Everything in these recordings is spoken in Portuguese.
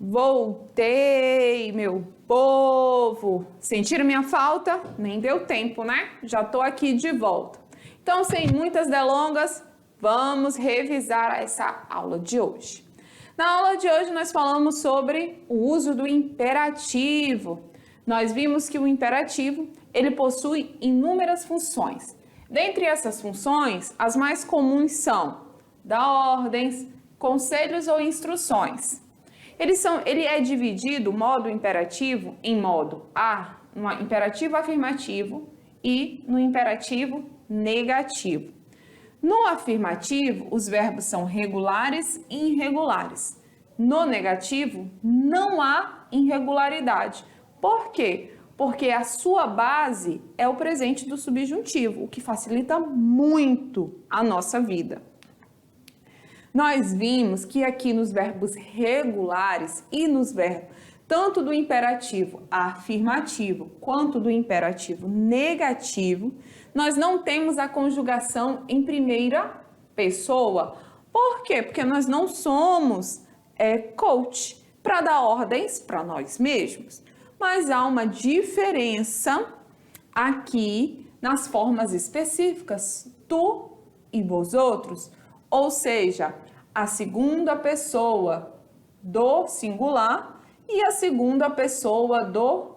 Voltei, meu povo! Sentiram minha falta? Nem deu tempo, né? Já tô aqui de volta. Então, sem muitas delongas, vamos revisar essa aula de hoje. Na aula de hoje, nós falamos sobre o uso do imperativo. Nós vimos que o imperativo, ele possui inúmeras funções. Dentre essas funções, as mais comuns são dar ordens, conselhos ou instruções. Ele é dividido, o modo imperativo, em modo A, no imperativo afirmativo e no imperativo negativo. No afirmativo, os verbos são regulares e irregulares. No negativo, não há irregularidade. Por quê? Porque a sua base é o presente do subjuntivo, o que facilita muito a nossa vida. Nós vimos que aqui nos verbos regulares e nos verbos tanto do imperativo afirmativo quanto do imperativo negativo, nós não temos a conjugação em primeira pessoa. Por quê? Porque nós não somos coach para dar ordens para nós mesmos. Mas há uma diferença aqui nas formas específicas, tu e vosotros. Ou seja, a segunda pessoa do singular e a segunda pessoa do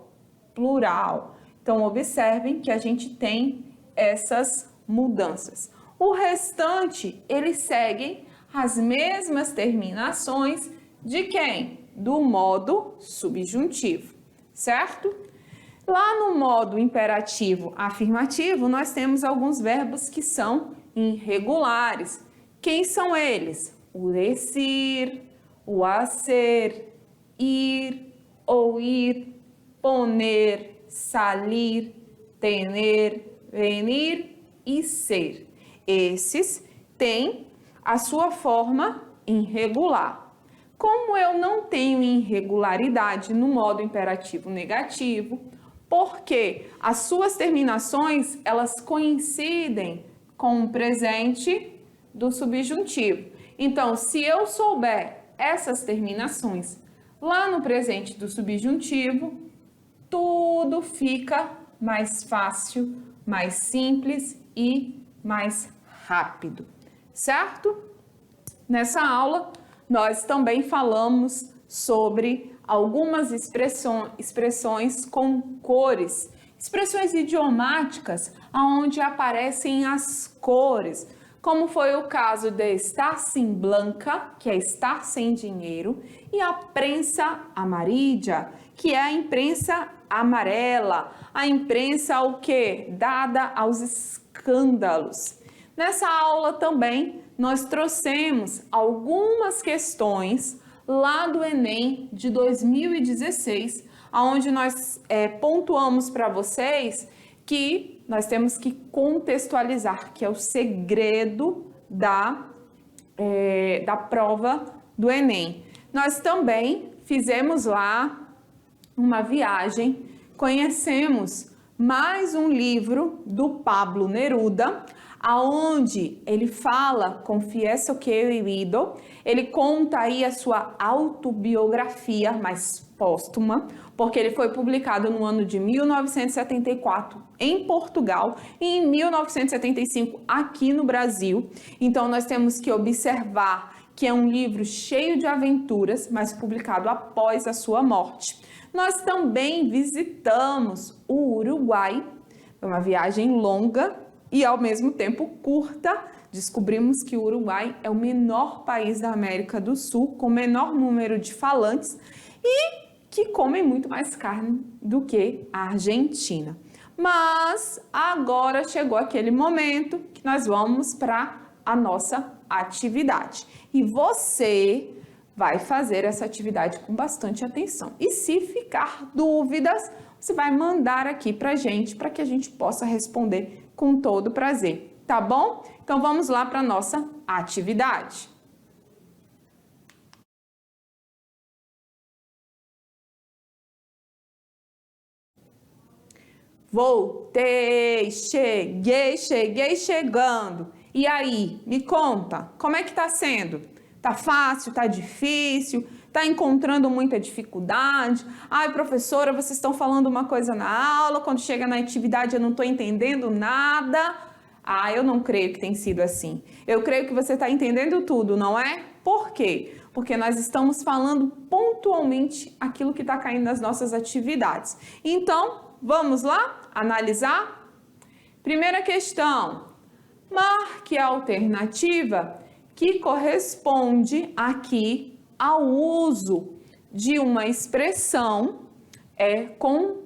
plural. Então, observem que a gente tem essas mudanças. O restante, eles seguem as mesmas terminações de quem? Do modo subjuntivo, certo? Lá no modo imperativo afirmativo, nós temos alguns verbos que são irregulares. Quem são eles? O decir, o hacer, ir, oír, poner, salir, tener, venir e ser. Esses têm a sua forma irregular. Como eu não tenho irregularidade no modo imperativo negativo, porque as suas terminações, elas coincidem com o presente do subjuntivo. Então, se eu souber essas terminações lá no presente do subjuntivo, tudo fica mais fácil, mais simples e mais rápido, certo? Nessa aula, nós também falamos sobre algumas expressões com cores, expressões idiomáticas onde aparecem as cores, como foi o caso de estar sem blanca, que é estar sem dinheiro, e a prensa amarilla, que é a imprensa amarela, a imprensa o quê? Dada aos escândalos. Nessa aula também nós trouxemos algumas questões lá do Enem de 2016, onde nós pontuamos para vocês que nós temos que contextualizar, que é o segredo da prova do Enem. Nós também fizemos lá uma viagem, conhecemos mais um livro do Pablo Neruda, aonde ele fala, Confieso que he vivido, ele conta aí a sua autobiografia, mais póstuma, porque ele foi publicado no ano de 1974 em Portugal e em 1975 aqui no Brasil. Então nós temos que observar que é um livro cheio de aventuras, mas publicado após a sua morte. Nós também visitamos o Uruguai, foi uma viagem longa e ao mesmo tempo curta. Descobrimos que o Uruguai é o menor país da América do Sul, com menor número de falantes e que comem muito mais carne do que a Argentina. Mas agora chegou aquele momento que nós vamos para a nossa atividade. E você vai fazer essa atividade com bastante atenção. E se ficar dúvidas, você vai mandar aqui para que a gente possa responder com todo prazer, tá bom? Então vamos lá para a nossa atividade. Voltei, cheguei chegando. E aí, me conta, como é que tá sendo? Tá fácil, tá difícil? Está encontrando muita dificuldade? Ai, professora, vocês estão falando uma coisa na aula, quando chega na atividade eu não estou entendendo nada. Ah, eu não creio que tenha sido assim. Eu creio que você está entendendo tudo, não é? Por quê? Porque nós estamos falando pontualmente aquilo que está caindo nas nossas atividades. Então, vamos lá analisar? Primeira questão. Marque a alternativa que corresponde aqui ao uso de uma expressão com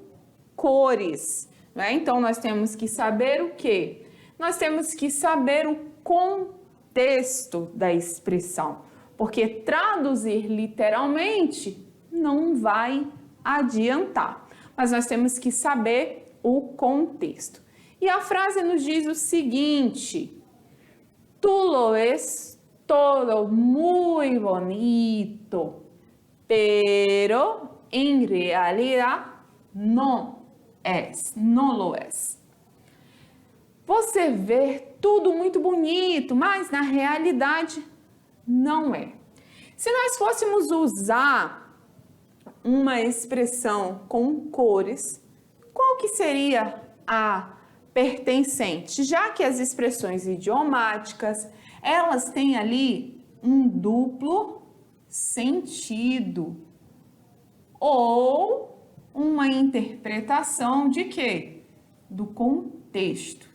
cores. Né? Então, nós temos que saber o quê? Nós temos que saber o contexto da expressão, porque traduzir literalmente não vai adiantar, mas nós temos que saber o contexto. E a frase nos diz o seguinte: tú lo ves todo muy bonito, pero en realidad no lo es. Você vê tudo muito bonito, mas na realidade não é. Se nós fôssemos usar uma expressão com cores, qual que seria a pertencente? Já que as expressões idiomáticas, elas têm ali um duplo sentido ou uma interpretação de quê? Do contexto.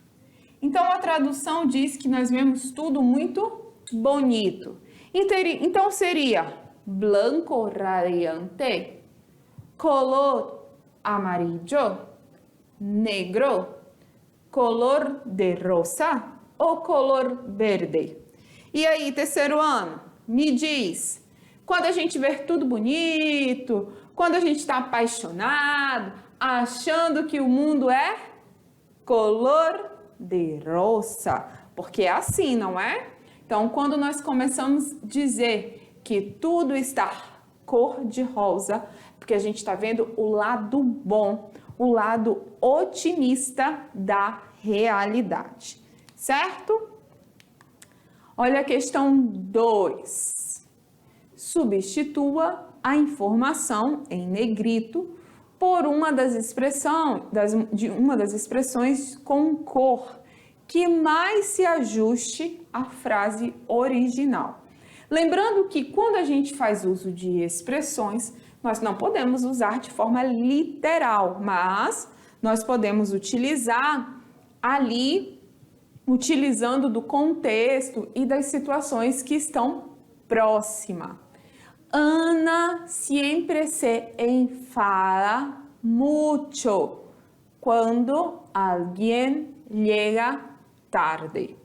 Então, a tradução diz que nós vemos tudo muito bonito. Então, seria blanco radiante, color amarillo, negro, color de rosa ou color verde? E aí, terceiro ano, me diz, quando a gente vê tudo bonito, quando a gente está apaixonado, achando que o mundo é color de rosa, porque é assim, não é? Então, quando nós começamos a dizer que tudo está cor de rosa, porque a gente está vendo o lado bom, o lado otimista da realidade, certo? Olha a questão 2. Substitua a informação em negrito por uma das expressões com cor que mais se ajuste à frase original. Lembrando que quando a gente faz uso de expressões, nós não podemos usar de forma literal, mas nós podemos utilizar ali, utilizando do contexto e das situações que estão próximas. Ana siempre se enfada mucho quando alguém llega tarde.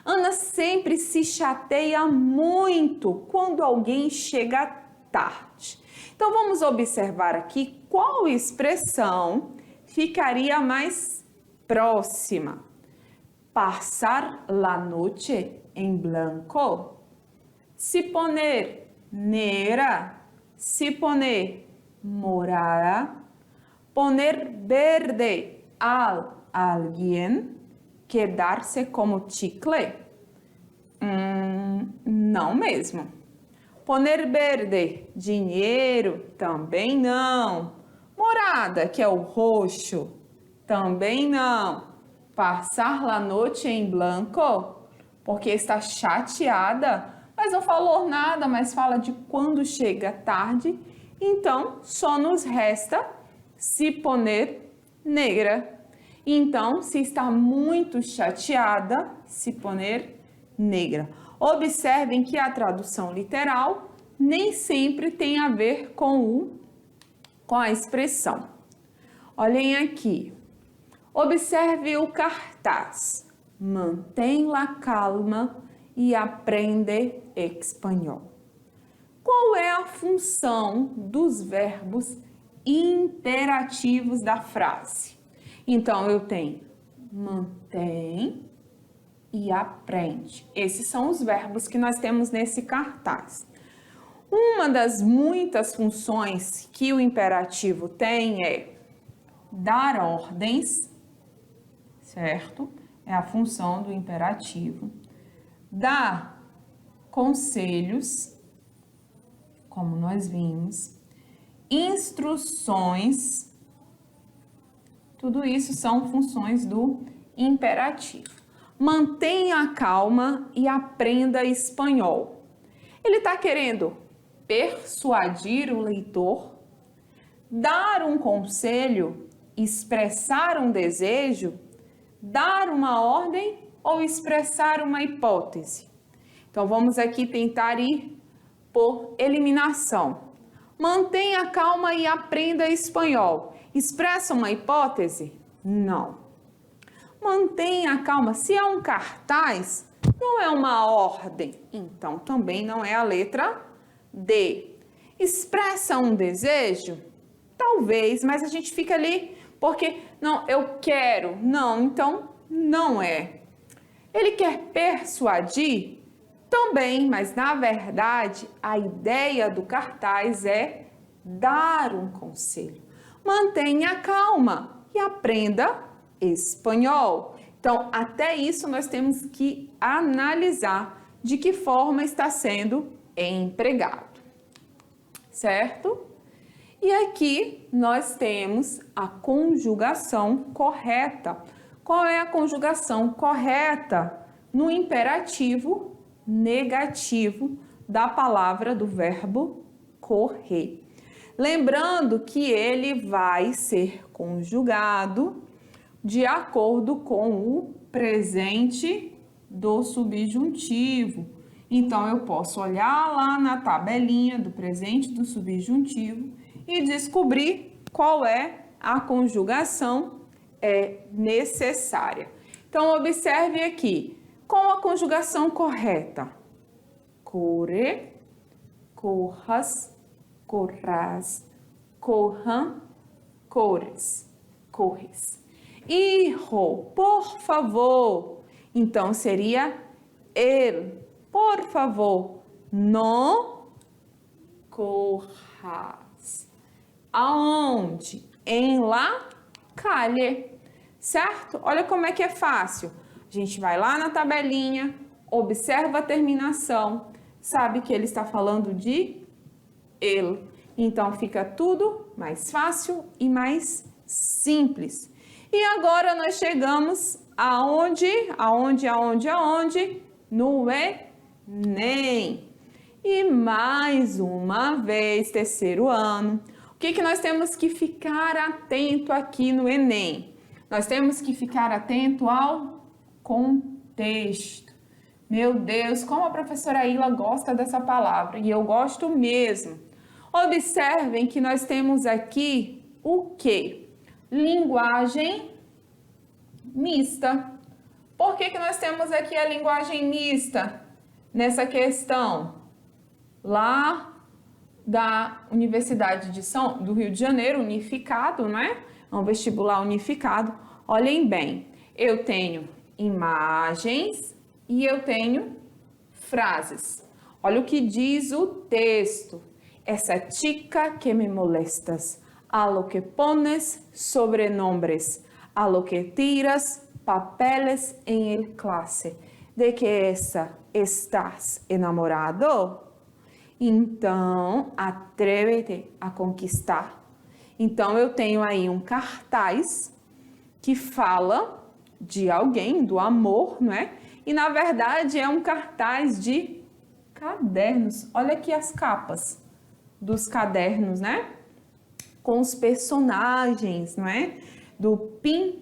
Ana sempre se chateia muito quando alguém chega tarde. Então, vamos observar aqui qual expressão ficaria mais próxima. Passar la noche en blanco. Se poner negra, se poner morada, poner verde a alguien, quedar-se como chicle? Não mesmo. Poner verde, dinheiro, também não. Morada, que é o roxo, também não. Passar la noche em blanco, porque está chateada, mas não falou nada, mas fala de quando chega tarde. Então, só nos resta se poner negra. Então, se está muito chateada, se poner negra. Observem que a tradução literal nem sempre tem a ver com a expressão. Olhem aqui. Observe o cartaz. Mantém la calma e aprende espanhol. Qual é a função dos verbos imperativos da frase? Então, eu tenho mantém e aprende. Esses são os verbos que nós temos nesse cartaz. Uma das muitas funções que o imperativo tem é dar ordens, certo? É a função do imperativo. Dar conselhos, como nós vimos, instruções, tudo isso são funções do imperativo. Mantenha a calma e aprenda espanhol. Ele está querendo persuadir o leitor, dar um conselho, expressar um desejo, dar uma ordem ou expressar uma hipótese. Então, vamos aqui tentar ir por eliminação. Mantenha calma e aprenda espanhol. Expressa uma hipótese? Não. Mantenha calma. Se é um cartaz, não é uma ordem. Então, também não é a letra D. Expressa um desejo? Talvez, mas a gente fica ali porque, não, eu quero. Não, então não é. Ele quer persuadir? Também, mas na verdade a ideia do cartaz é dar um conselho. Mantenha calma e aprenda espanhol. Então, até isso nós temos que analisar de que forma está sendo empregado, certo? E aqui nós temos a conjugação correta. Qual é a conjugação correta no imperativo negativo da palavra do verbo correr? Lembrando que ele vai ser conjugado de acordo com o presente do subjuntivo. Então, eu posso olhar lá na tabelinha do presente do subjuntivo e descobrir qual é a conjugação necessária. Então, observe aqui, com a conjugação correta, corre, corras, corrás, corram, corres, corres. Hijo, por favor. Então, seria el, por favor, no corras. Aonde? Em la calle, certo? Olha como é que é fácil. A gente vai lá na tabelinha, observa a terminação, sabe que ele está falando de el. Então, fica tudo mais fácil e mais simples. E agora nós chegamos aonde? No Enem. E mais uma vez, terceiro ano, o que nós temos que ficar atento aqui no Enem? Nós temos que ficar atento ao contexto. Meu Deus, como a professora Ila gosta dessa palavra, e eu gosto mesmo. Observem que nós temos aqui o quê? Linguagem mista. Por que nós temos aqui a linguagem mista nessa questão? Lá da Universidade do Rio de Janeiro, unificado, né? É um vestibular unificado. Olhem bem, eu tenho imagens e eu tenho frases. Olha o que diz o texto. Essa chica que me molestas, a lo que pones sobrenombres, a lo que tiras papeles en el clase, de que essa estás enamorado? Então, atrévete a conquistar. Então, eu tenho aí um cartaz que fala de alguém, do amor, não é? E, na verdade, é um cartaz de cadernos. Olha aqui as capas dos cadernos, né? Com os personagens, não é? Do Pin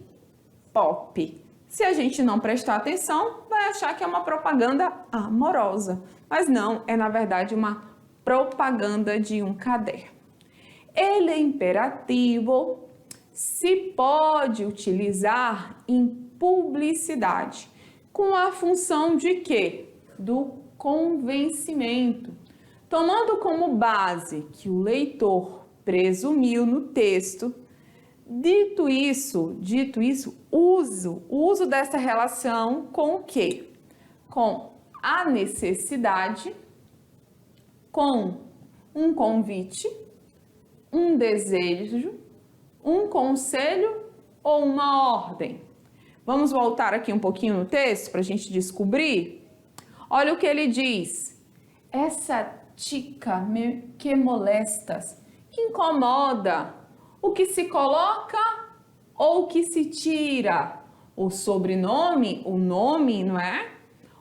Pop. Se a gente não prestar atenção, vai achar que é uma propaganda amorosa. Mas não, é na verdade uma propaganda de um caderno. Ele é imperativo, se pode utilizar em publicidade, com a função de quê? Do convencimento. Tomando como base que o leitor presumiu no texto, dito isso, o uso dessa relação com o quê? Com a necessidade, com um convite, um desejo, um conselho ou uma ordem. Vamos voltar aqui um pouquinho no texto para a gente descobrir? Olha o que ele diz. Essa tica, que molestas, que incomoda, o que se coloca ou o que se tira, o sobrenome, o nome, não é?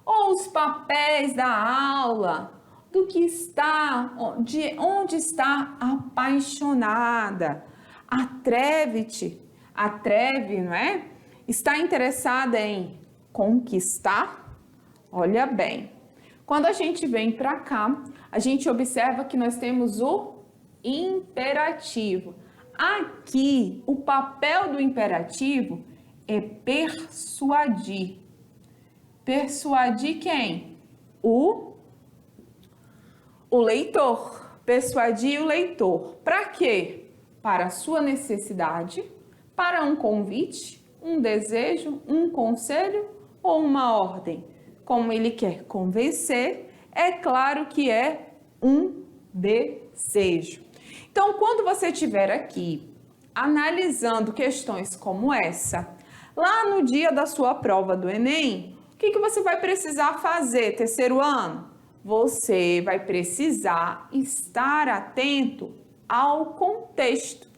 Ou os papéis da aula, do que está, de onde está apaixonada. Atreve-te, atreve, não é? Está interessada em conquistar? Olha bem, quando a gente vem para cá, a gente observa que nós temos o imperativo. Aqui, o papel do imperativo é persuadir. Persuadir quem? O leitor. Persuadir o leitor. Para quê? Para a sua necessidade, para um convite, um desejo, um conselho ou uma ordem. Como ele quer convencer, é claro que é um desejo. Então, quando você estiver aqui analisando questões como essa, lá no dia da sua prova do Enem, o que você vai precisar fazer, terceiro ano? Você vai precisar estar atento ao contexto.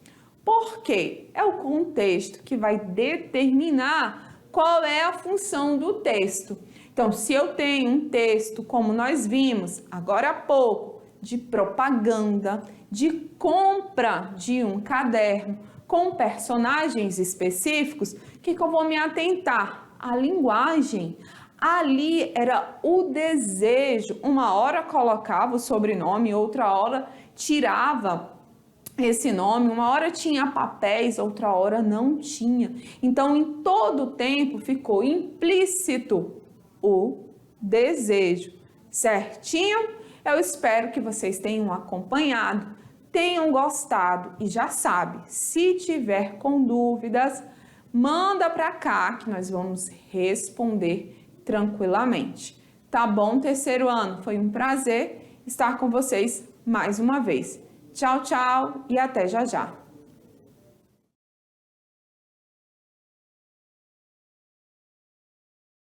Por quê? É o contexto que vai determinar qual é a função do texto. Então, se eu tenho um texto, como nós vimos agora há pouco, de propaganda, de compra de um caderno com personagens específicos, o que eu vou me atentar? A linguagem. Ali era o desejo. Uma hora colocava o sobrenome, outra hora tirava esse nome, uma hora tinha papéis, outra hora não tinha. Então, em todo o tempo ficou implícito o desejo. Certinho? Eu espero que vocês tenham acompanhado, tenham gostado e já sabe, se tiver com dúvidas, manda para cá que nós vamos responder tranquilamente. Tá bom, terceiro ano? Foi um prazer estar com vocês mais uma vez. Tchau, tchau e até já já.